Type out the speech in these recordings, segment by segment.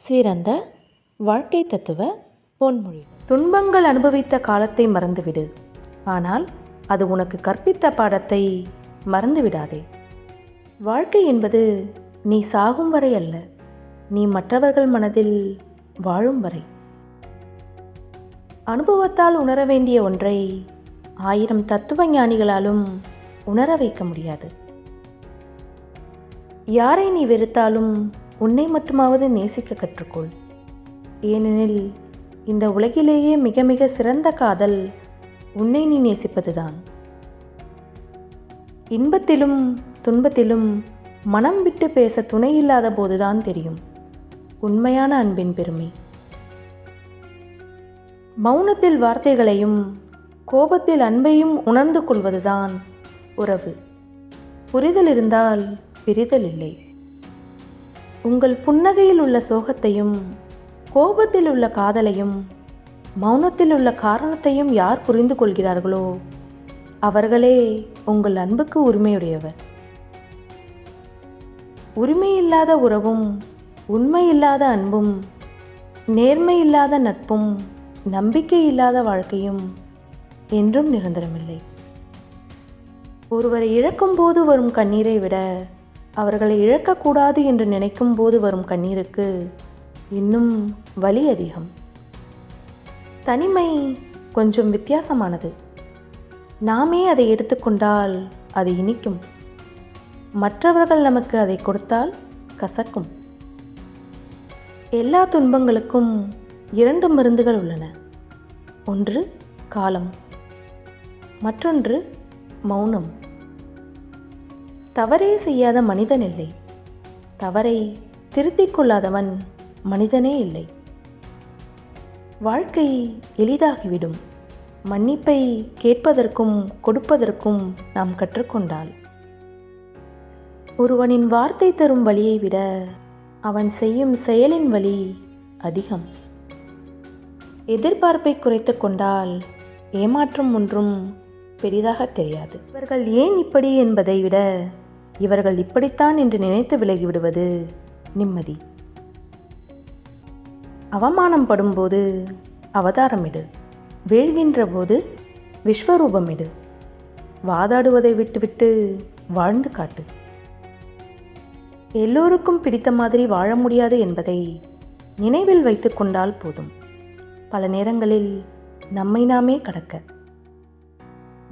சிறந்த வாழ்க்கை தத்துவ பொன்மொழி. துன்பங்கள் அனுபவித்த காலத்தை மறந்துவிடு, ஆனால் அது உனக்கு கற்பித்த பாடத்தை மறந்துவிடாதே. வாழ்க்கை என்பது நீ சாகும் வரை அல்ல, நீ மற்றவர்கள் மனதில் வாழும் வரை. அனுபவத்தால் உணர வேண்டிய ஒன்றை 1000 தத்துவ ஞானிகளாலும் உணர வைக்க முடியாது. யாரை நீ வெறுத்தாலும் உன்னை மட்டுமாவது நேசிக்க கற்றுக்கொள். ஏனெனில் இந்த உலகிலேயே மிக மிக சிறந்த காதல் உன்னை நீ நேசிப்பதுதான். இன்பத்திலும் துன்பத்திலும் மனம் விட்டு பேச துணை இல்லாத போதுதான் தெரியும் உண்மையான அன்பின் பெருமை. மௌனத்தில் வார்த்தைகளையும் கோபத்தில் அன்பையும் உணர்ந்து கொள்வதுதான் உறவு. புரிதல் இருந்தால் பிரிதல் இல்லை. உங்கள் புன்னகையில் உள்ள சோகத்தையும் கோபத்தில் உள்ள காதலையும் மௌனத்தில் உள்ள காரணத்தையும் யார் புரிந்து கொள்கிறார்களோ அவர்களே உங்கள் அன்புக்கு உரிமையுடையவர். உரிமையில்லாத உறவும் உண்மையில்லாத அன்பும் நேர்மையில்லாத நட்பும் நம்பிக்கை இல்லாத வாழ்க்கையும் என்றும் நிரந்தரமில்லை. ஒருவரை இழக்கும் போது வரும் கண்ணீரை விட அவர்களை இழக்கக்கூடாது என்று நினைக்கும் போது வரும் கண்ணீருக்கு இன்னும் வலி அதிகம். தனிமை கொஞ்சம் வித்தியாசமானது. நாமே அதை எடுத்துக்கொண்டால் அது இனிக்கும், மற்றவர்கள் நமக்கு அதை கொடுத்தால் கசக்கும். எல்லா துன்பங்களுக்கும் 2 மருந்துகள் உள்ளன. ஒன்று காலம், மற்றொன்று மௌனம். தவறே செய்யாத மனிதன் இல்லை, தவறை திருத்திக் கொள்ளாதவன் மனிதனே இல்லை. வாழ்க்கை எளிதாகிவிடும் மன்னிப்பை கேட்பதற்கும் கொடுப்பதற்கும் நாம் கற்றுக்கொண்டால். ஒருவனின் வார்த்தை தரும் வலியை விட அவன் செய்யும் செயலின் வலி அதிகம். எதிர்பார்ப்பை குறைத்து கொண்டால் ஏமாற்றம் ஒன்றும் பெரிதாக தெரியாது. இவர்கள் ஏன் இப்படி என்பதை விட இவர்கள் இப்படித்தான் என்று நினைத்து விலகிவிடுவது நிம்மதி. அவமானம் படும்போது அவதாரமிடு, வீழ்கின்ற போது விஸ்வரூபமிடு. வாதாடுவதை விட்டுவிட்டு வாழ்ந்து காட்டு. எல்லோருக்கும் பிடித்த மாதிரி வாழ முடியாது என்பதை நினைவில் வைத்து கொண்டால் போதும். பல நேரங்களில் நம்மை நாமே கடக்க.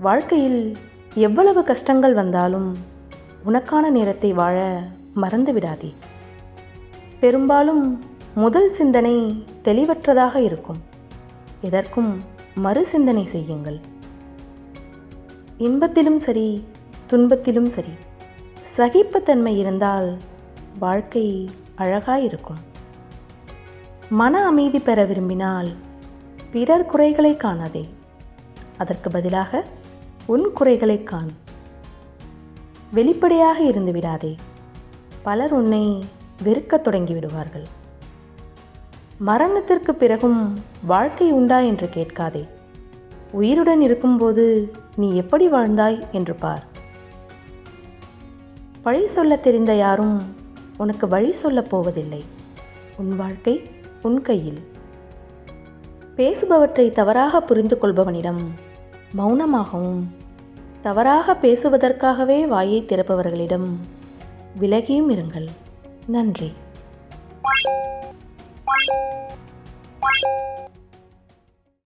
வாழ்க்கையில் எவ்வளவு கஷ்டங்கள் வந்தாலும் உனக்கான நேரத்தை வாழ மறந்து விடாதே. பெரும்பாலும் முதல் சிந்தனை தெளிவற்றதாக இருக்கும். எதற்கும் மறு சிந்தனை செய்யுங்கள். இன்பத்திலும் சரி துன்பத்திலும் சரி சகிப்புத்தன்மை இருந்தால் வாழ்க்கை அழகாயிருக்கும். மன அமைதி பெற விரும்பினால் பிறர் குறைகளை காணாதே, அதற்கு பதிலாக உன் குறைகளை காண். வெளிப்படையாக இருந்து விடாதே, பலர் உன்னை வெறுக்கத் தொடங்கி விடுவார்கள். மரணத்திற்கு பிறகும் வாழ்க்கை உண்டா என்று கேட்காதே, உயிருடன் இருக்கும்போது நீ எப்படி வாழ்ந்தாய் என்று பார். பழி சொல்ல தெரிந்த யாரும் உனக்கு வழி சொல்லப் போவதில்லை. உன் வாழ்க்கை உன் கையில். பேசுபவற்றை தவறாக புரிந்து கொள்பவனிடம் மௌனமாகவும், தவறாக பேசுவதற்காகவே வாயை திறப்பவர்களிடம் விலகியும் இருங்கள். நன்றி.